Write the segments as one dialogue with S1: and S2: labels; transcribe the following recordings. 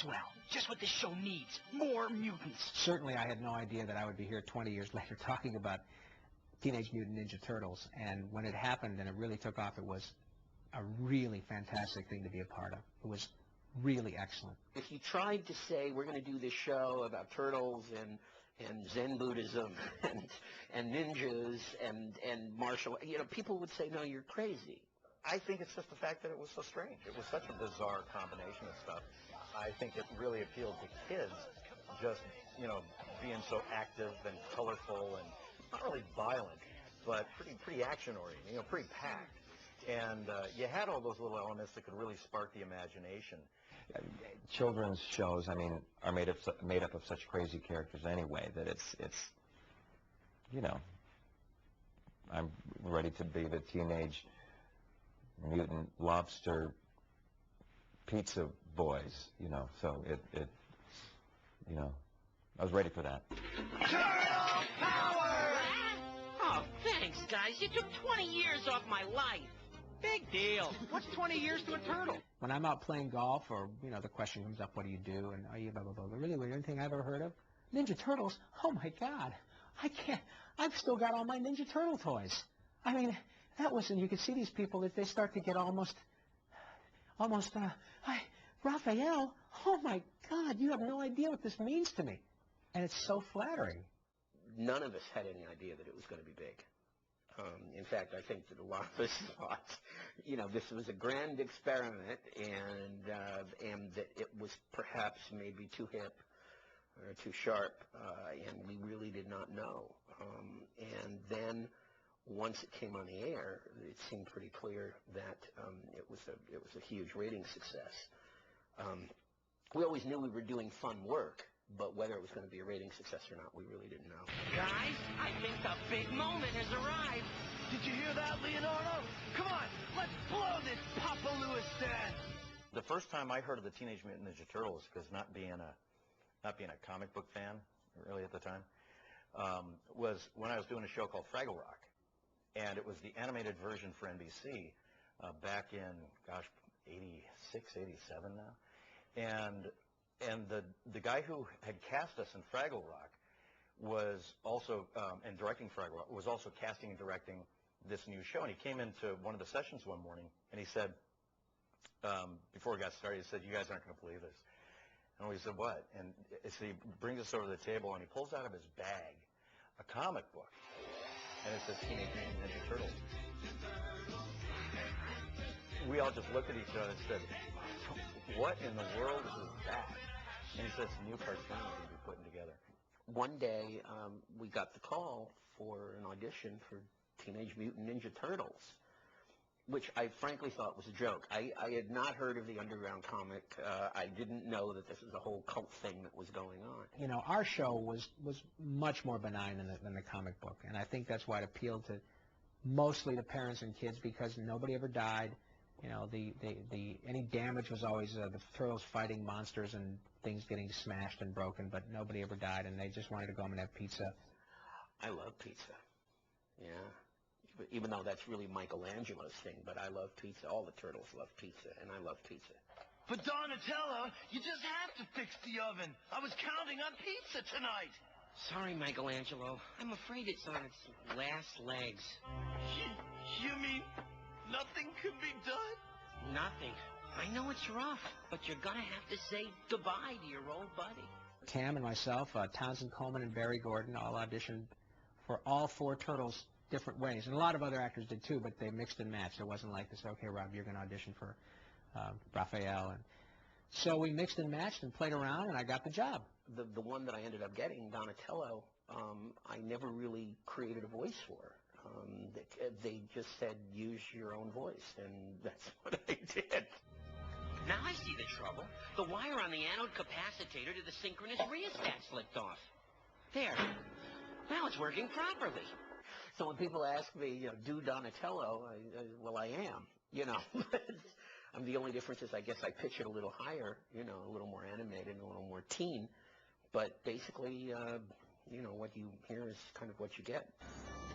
S1: swell. Just what this show needs. More mutants.
S2: Certainly I had no idea that I would be here 20 years later talking about Teenage Mutant Ninja Turtles. And when it happened and it really took off, it was a really fantastic thing to be a part of. It was really excellent.
S3: If you tried to say we're going to do this show about turtles and Zen Buddhism and ninjas and martial, people would say, no, you're crazy.
S4: I think it's just the fact that it was so strange. It was such a bizarre combination of stuff. I think it really appealed to kids, just, being so active and colorful and not really violent, but pretty action-oriented, pretty packed. And you had all those little elements that could really spark the imagination.
S5: Children's shows, are made up of such crazy characters anyway that it's I'm ready to be the Teenage Mutant Lobster Pizza Boys, so I was ready for that.
S1: Turtle power!
S6: Oh, thanks, guys. You took 20 years off my life.
S1: Big deal. What's 20 years to a turtle?
S2: When I'm out playing golf or, the question comes up, what do you do? And are you blah, blah, blah. Really, anything I've ever heard of? Ninja Turtles? Oh, my God. I can't. I've still got all my Ninja Turtle toys. That was, and you could see these people that they start to get almost, Raphael, oh, my God, you have no idea what this means to me. And it's so flattering.
S3: None of us had any idea that it was going to be big. In fact, I think that a lot of us thought, this was a grand experiment, and that it was perhaps maybe too hip or too sharp, and we really did not know. And then, once it came on the air, it seemed pretty clear that it was a huge rating success. We always knew we were doing fun work, but whether it was going to be a rating success or not, we really didn't know.
S6: Guys, I think the big moment has arrived.
S1: Did you hear that, Leonardo? Come on, let's blow this Papa Louis stand.
S4: The first time I heard of the Teenage Mutant Ninja Turtles, because not being a comic book fan really at the time, was when I was doing a show called Fraggle Rock, and it was the animated version for NBC back in 86, 87 now, and the guy who had cast us in Fraggle Rock was also and directing Fraggle Rock was also casting and directing this new show, and he came into one of the sessions one morning and he said, before we got started, he said, "You guys aren't going to believe this." And we said, "What?" And so he brings us over to the table and he pulls out of his bag a comic book, and it says Teenage Mutant Ninja Turtles. We all just looked at each other and said, "What in the world is that?" And he said, "It's a new cartoon we're going to be putting together."
S3: One day, we got the call for an audition for Teenage Mutant Ninja Turtles, which I frankly thought was a joke. I had not heard of the underground comic. I didn't know that this was a whole cult thing that was going on.
S2: Our show was much more benign than the comic book, and I think that's why it appealed to mostly to parents and kids, because nobody ever died. Any damage was always the turtles fighting monsters and things getting smashed and broken, but nobody ever died, and they just wanted to go home and have pizza.
S3: I love pizza. Yeah. Even though that's really Michelangelo's thing, but I love pizza. All the turtles love pizza, and I love pizza.
S1: But Donatello, you just have to fix the oven. I was counting on pizza tonight.
S6: Sorry, Michelangelo. I'm afraid it's on its last legs.
S1: You mean nothing could be done?
S6: Nothing. I know it's rough, but you're gonna have to say goodbye to your old buddy.
S2: Tam and myself, Townsend Coleman and Barry Gordon all auditioned for all four turtles different ways. And a lot of other actors did too, but they mixed and matched. It wasn't like this, okay, Rob, you're going to audition for Raphael. And so we mixed and matched and played around, and I got the job.
S3: The one that I ended up getting, Donatello, I never really created a voice for. They just said, use your own voice, and that's what I did.
S6: Now I see the trouble. The wire on the anode capacitator to the synchronous rheostat slipped off. There. Now it's working properly.
S3: So when people ask me, do Donatello, well, I am, The only difference is I guess I pitch it a little higher, a little more animated, a little more teen. But basically, what you hear is kind of what you get.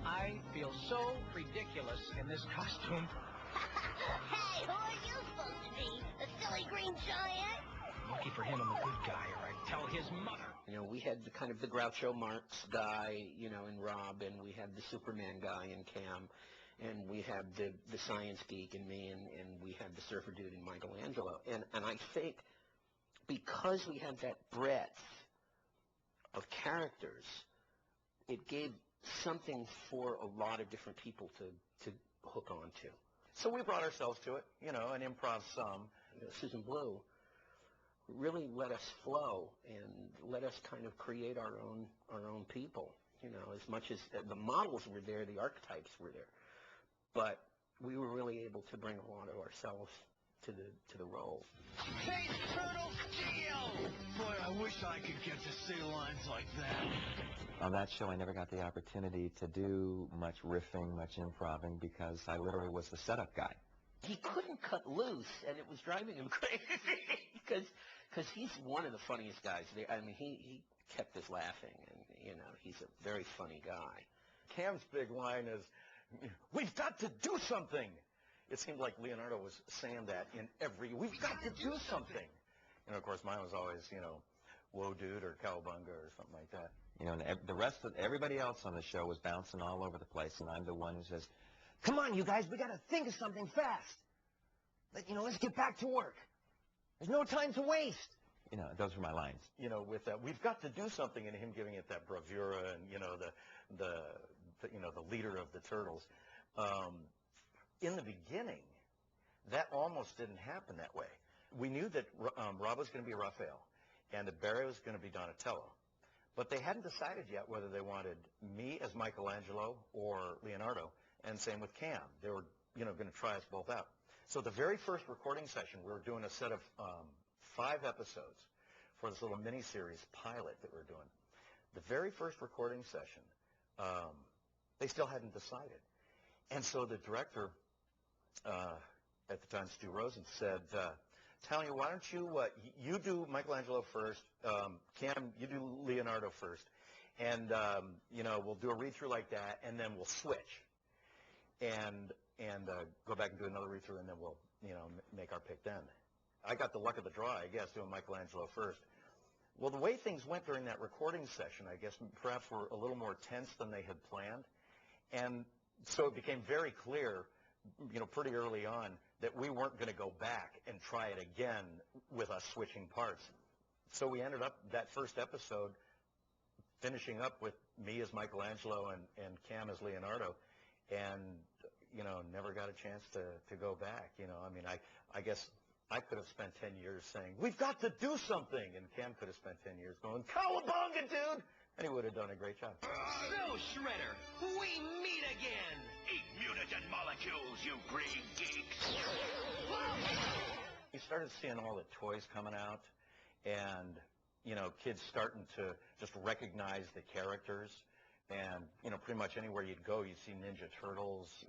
S1: I feel so ridiculous in this costume.
S7: Hey, who are you supposed to be? A silly green giant?
S2: Lucky for him, I'm a good guy, or I'd tell his mother.
S3: You know, we had the kind of the Groucho Marx guy, you know, in Rob, and we had the Superman guy in Cam, and we had the science geek in me, and we had the surfer dude in Michelangelo. And I think because we had that breadth of characters, it gave something for a lot of different people to hook onto.
S4: So we brought ourselves to it, you know, an improv some.
S3: You know, Susan Blue really let us flow and let us kind of create our own people. You know, as much as the models were there, the archetypes were there, but we were really able to bring a lot of ourselves to the role.
S1: Space Turtle Steel! Boy, I wish I could get to say lines like that.
S5: On that show, I never got the opportunity to do much riffing, much improving, because I literally was the setup guy.
S3: He couldn't cut loose, and it was driving him crazy because he's one of the funniest guys there. I mean, he kept us laughing, and, you know, he's a very funny guy.
S4: Cam's big line is, "We've got to do something." It seemed like Leonardo was saying that in every, "We've got to do something." And, of course, mine was always, you know, "Whoa, dude," or "Cowabunga," or something like that.
S5: You know, and the rest of everybody else on the show was bouncing all over the place, and I'm the one who says, "Come on, you guys, we got to think of something fast. Let's get back to work. There's no time to waste." You know, those were my lines.
S4: You know, with that, "We've got to do something," and him giving it that bravura, and, you know, the leader of the Turtles. In the beginning, that almost didn't happen that way. We knew that Rob was going to be Raphael, and that Barry was going to be Donatello. But they hadn't decided yet whether they wanted me as Michelangelo or Leonardo, and same with Cam. They were, you know, going to try us both out. So the very first recording session, we were doing a set of 5 episodes for this little mini-series pilot that we're doing. The very first recording session, they still hadn't decided. And so the director, at the time, Stu Rosen, said, "Talia, why don't you do Michelangelo first, Cam, you do Leonardo first, and, you know, we'll do a read-through like that, and then we'll switch, and go back and do another read-through, and then we'll, you know, make our pick then." I got the luck of the draw, I guess, doing Michelangelo first. Well, the way things went during that recording session, I guess, perhaps were a little more tense than they had planned, and so it became very clear, you know, pretty early on, that we weren't going to go back and try it again with us switching parts. So we ended up, that first episode, finishing up with me as Michelangelo and Cam as Leonardo, and, you know, never got a chance to go back. You know, I mean, I guess I could have spent 10 years saying, "We've got to do something," and Cam could have spent 10 years going, "Cowabunga, dude!" And he would have done a great job.
S6: So, Shredder, we meet again.
S1: Eat mutagen molecules, you green geeks!
S4: We started seeing all the toys coming out, and, you know, kids starting to just recognize the characters. And, you know, pretty much anywhere you'd go, you'd see Ninja Turtles.